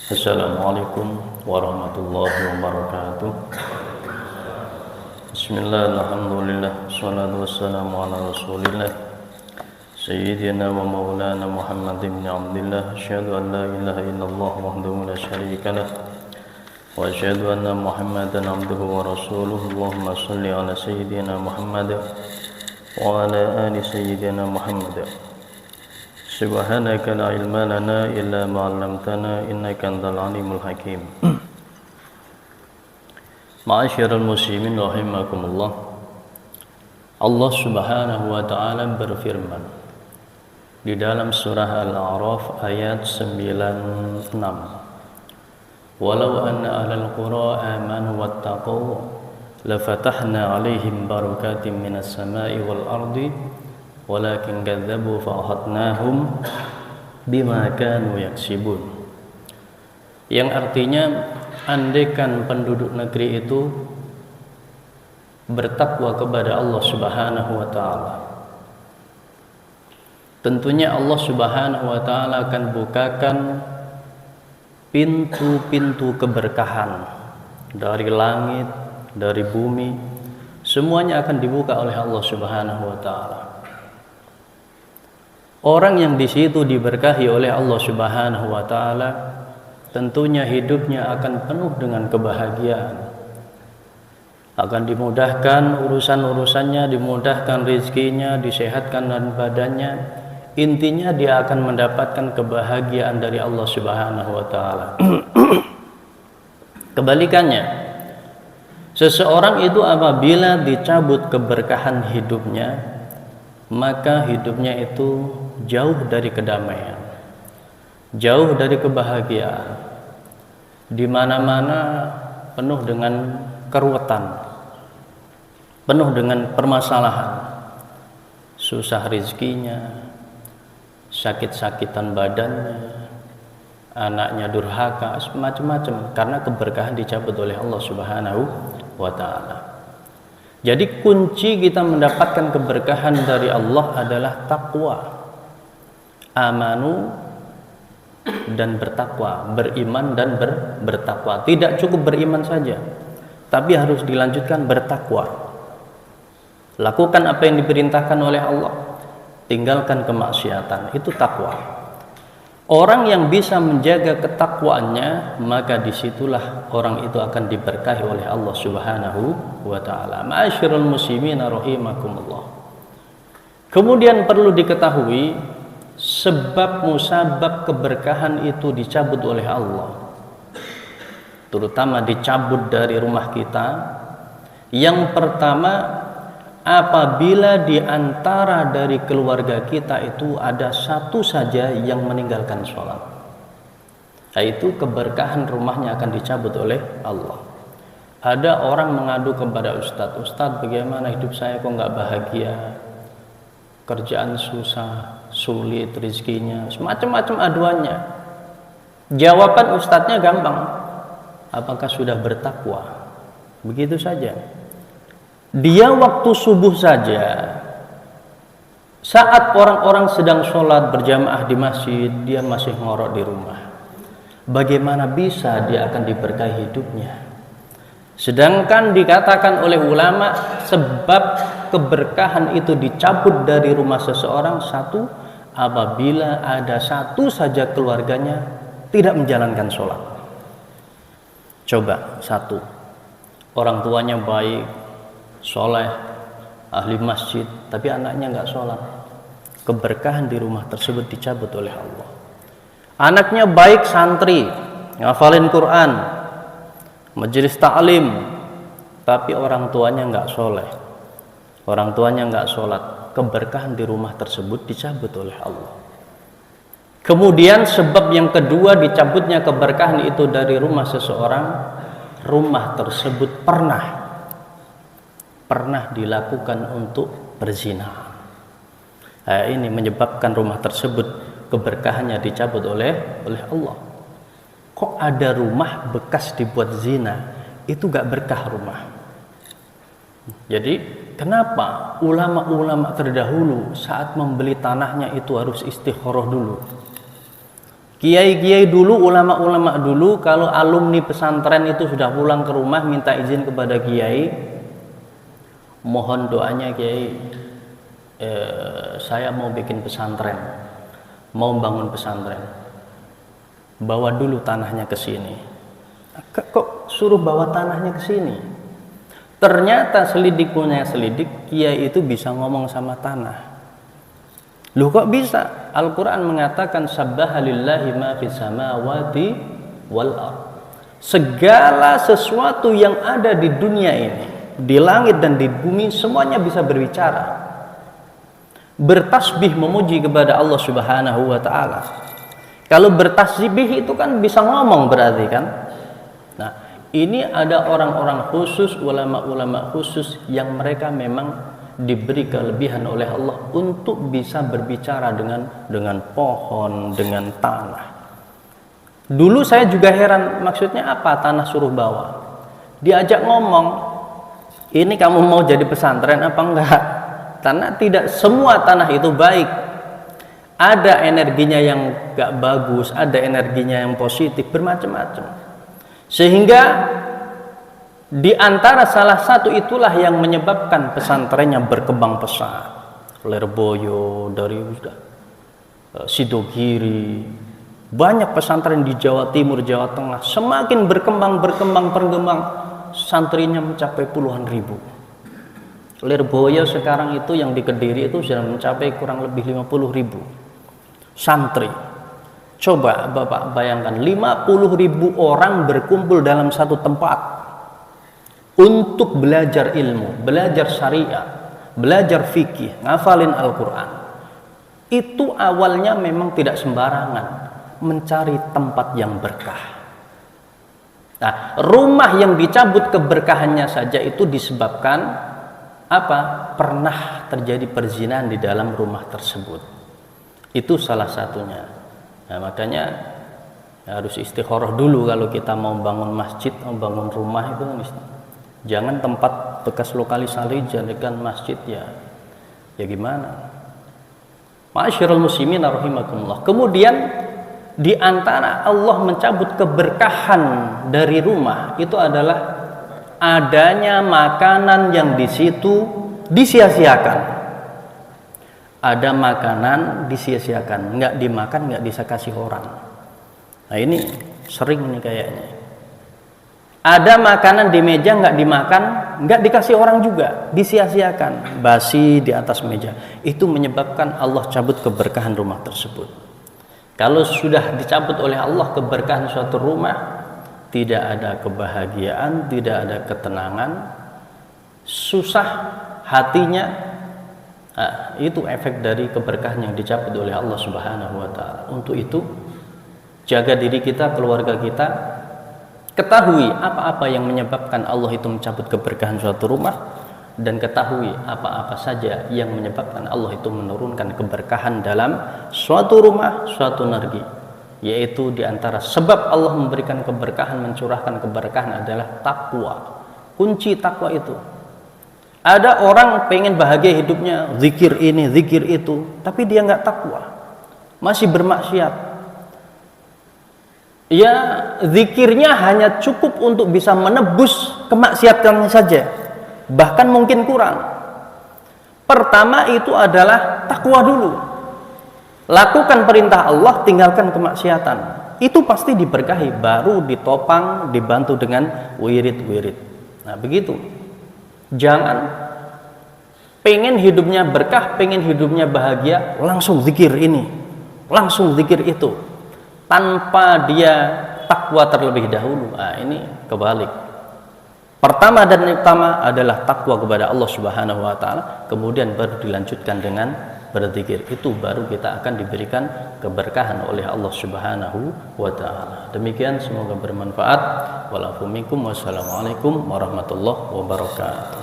Assalamualaikum warahmatullahi wabarakatuh. Bismillah, alhamdulillah, salatu wassalamu ala rasulillah Sayyidina wa maulana Muhammad ibn Abdillah. Asyhadu an la ilaha illallah wahdahu la syarika lah, wa asyhadu anna Muhammadan abduhu wa rasuluh. Allahumma salli ala Sayyidina Muhammad wa ala ali Sayyidina Muhammad. Subhanaka la ilma lana illa ma 'allamtana innaka antal alimul hakim. Ma'asyiral muslimin rahimakumullah. Allah Subhanahu wa taala berfirman di dalam surah Al-A'raf ayat 96. Walau anna ahlal qura amanu wattaqu lafatahna 'alaihim barakatim minas sama'i wal ardi walakin kadzabu fa'akhadnahum bima kanu yaksibun. Yang artinya, andaikan penduduk negeri itu bertakwa kepada Allah Subhanahu wa taala, tentunya Allah Subhanahu wa taala akan bukakan pintu-pintu keberkahan dari langit, dari bumi, semuanya akan dibuka oleh Allah Subhanahu wa taala. Orang yang di situ diberkahi oleh Allah Subhanahu wa taala, tentunya hidupnya akan penuh dengan kebahagiaan. Akan dimudahkan urusan-urusannya, dimudahkan rezekinya, disehatkan dan badannya. Intinya dia akan mendapatkan kebahagiaan dari Allah Subhanahu wa taala. Kebalikannya, seseorang itu apabila dicabut keberkahan hidupnya, maka hidupnya itu jauh dari kedamaian, jauh dari kebahagiaan. Di mana-mana penuh dengan keruwetan, penuh dengan permasalahan, susah rezekinya, sakit-sakitan badannya, anaknya durhaka, macam-macam, karena keberkahan dicabut oleh Allah Subhanahu wa taala. Jadi kunci kita mendapatkan keberkahan dari Allah adalah takwa. Amanu dan bertakwa, beriman dan bertakwa. Tidak cukup beriman saja, tapi harus dilanjutkan bertakwa. Lakukan apa yang diperintahkan oleh Allah, tinggalkan kemaksiatan, itu takwa. Orang yang bisa menjaga ketakwaannya, maka disitulah orang itu akan diberkahi oleh Allah Subhanahu wa ta'ala. Ma'asyiral muslimin rahimakumullah. Kemudian perlu diketahui, sebab musabab keberkahan itu dicabut oleh Allah, terutama dicabut dari rumah kita. Yang pertama, apabila di antara dari keluarga kita itu ada satu saja yang meninggalkan sholat, yaitu keberkahan rumahnya akan dicabut oleh Allah. Ada orang mengadu kepada Ustadz, Ustadz bagaimana hidup saya kok nggak bahagia, kerjaan susah, sulit rezekinya, semacam-macam aduannya. Jawaban Ustadznya gampang, apakah sudah bertakwa? Begitu saja. Dia waktu subuh saja, saat orang-orang sedang sholat berjamaah di masjid, dia masih ngorok di rumah. Bagaimana bisa dia akan diberkahi hidupnya? Sedangkan dikatakan oleh ulama, sebab keberkahan itu dicabut dari rumah seseorang, satu, apabila ada satu saja keluarganya tidak menjalankan sholat. Coba, satu, orang tuanya baik, soleh, ahli masjid, tapi anaknya nggak sholat, keberkahan di rumah tersebut dicabut oleh Allah. Anaknya baik, santri, ngafalin Quran, majelis ta'lim, tapi orang tuanya nggak soleh, orang tuanya nggak sholat, keberkahan di rumah tersebut dicabut oleh Allah. Kemudian sebab yang kedua dicabutnya keberkahan itu dari rumah seseorang, rumah tersebut pernah dilakukan untuk berzina. Ini menyebabkan rumah tersebut keberkahannya dicabut oleh Allah. Kok ada rumah bekas dibuat zina, itu gak berkah rumah. Jadi kenapa ulama-ulama terdahulu saat membeli tanahnya itu harus istikharah dulu? Kiai-kiai dulu, ulama-ulama dulu, kalau alumni pesantren itu sudah pulang ke rumah minta izin kepada kiai, mohon doanya kiai, saya mau bikin pesantren, mau bangun pesantren, bawa dulu tanahnya ke sini. Kok suruh bawa tanahnya ke sini? Ternyata selidik punya selidik, kiai itu bisa ngomong sama tanah. Loh kok bisa? Al-Quran mengatakan sabbaha lillahi ma fis samawati wal ard. Segala sesuatu yang ada di dunia ini, di langit dan di bumi, semuanya bisa berbicara, bertasbih memuji kepada Allah Subhanahu wa ta'ala. Kalau bertasbih itu kan bisa ngomong berarti kan. Nah, ini ada orang-orang khusus, ulama-ulama khusus yang mereka memang diberi kelebihan oleh Allah untuk bisa berbicara dengan pohon, dengan tanah. Dulu saya juga heran, maksudnya apa tanah suruh bawa? Diajak ngomong, ini kamu mau jadi pesantren apa enggak? Karena tidak semua tanah itu baik. Ada energinya yang enggak bagus, ada energinya yang positif, bermacam-macam. Sehingga di antara salah satu itulah yang menyebabkan pesantrennya berkembang pesat. Lerboyo, dari Sidogiri, banyak pesantren di Jawa Timur, Jawa Tengah, semakin berkembang, santrinya mencapai puluhan ribu. Lerboyo sekarang itu yang di Kediri itu sudah mencapai kurang lebih 50.000 santri. Coba Bapak bayangkan, 50.000 orang berkumpul dalam satu tempat untuk belajar ilmu, belajar syariat, belajar fikih, ngafalin Al-Quran. Itu awalnya memang tidak sembarangan, mencari tempat yang berkah. Nah, rumah yang dicabut keberkahannya saja itu disebabkan apa? Pernah terjadi perzinahan di dalam rumah tersebut. Itu salah satunya. Nah, makanya harus istikharah dulu kalau kita mau bangun masjid, mau bangun rumah itu jangan tempat bekas lokalisasi jadikan masjid ya gimana. Ma'asyiral muslimin rahimakumullah. Kemudian di antara Allah mencabut keberkahan dari rumah itu adalah adanya makanan yang di situ disia-siakan. Ada makanan disia-siakan, nggak dimakan, nggak bisa kasih orang. Nah ini sering nih kayaknya. Ada makanan di meja nggak dimakan, nggak dikasih orang juga, disia-siakan, basi di atas meja. Itu menyebabkan Allah cabut keberkahan rumah tersebut. Kalau sudah dicabut oleh Allah keberkahan suatu rumah, tidak ada kebahagiaan, tidak ada ketenangan, susah hatinya. Nah, itu efek dari keberkahan yang dicabut oleh Allah Subhanahu wa ta'ala. Untuk itu, jaga diri kita, keluarga kita. Ketahui apa-apa yang menyebabkan Allah itu mencabut keberkahan suatu rumah, dan ketahui apa-apa saja yang menyebabkan Allah itu menurunkan keberkahan dalam suatu rumah, suatu negeri. Yaitu diantara sebab Allah memberikan keberkahan, mencurahkan keberkahan adalah takwa. Kunci takwa itu. Ada orang pengen bahagia hidupnya, zikir ini, zikir itu, tapi dia nggak takwa, masih bermaksiat. Ya, zikirnya hanya cukup untuk bisa menebus kemaksiatannya saja, bahkan mungkin kurang. Pertama itu adalah takwa dulu. Lakukan perintah Allah, tinggalkan kemaksiatan. Itu pasti diberkahi, baru ditopang, dibantu dengan wirid-wirid. Nah begitu. Jangan pengen hidupnya berkah, pengen hidupnya bahagia, langsung zikir ini, langsung zikir itu, tanpa dia takwa terlebih dahulu. Nah, ini kebalik. Pertama dan utama adalah takwa kepada Allah Subhanahu wa ta'ala, kemudian baru dilanjutkan dengan berzikir. Itu baru kita akan diberikan keberkahan oleh Allah Subhanahu wa ta'ala. Demikian, semoga bermanfaat. Wassalamualaikum warahmatullahi wabarakatuh.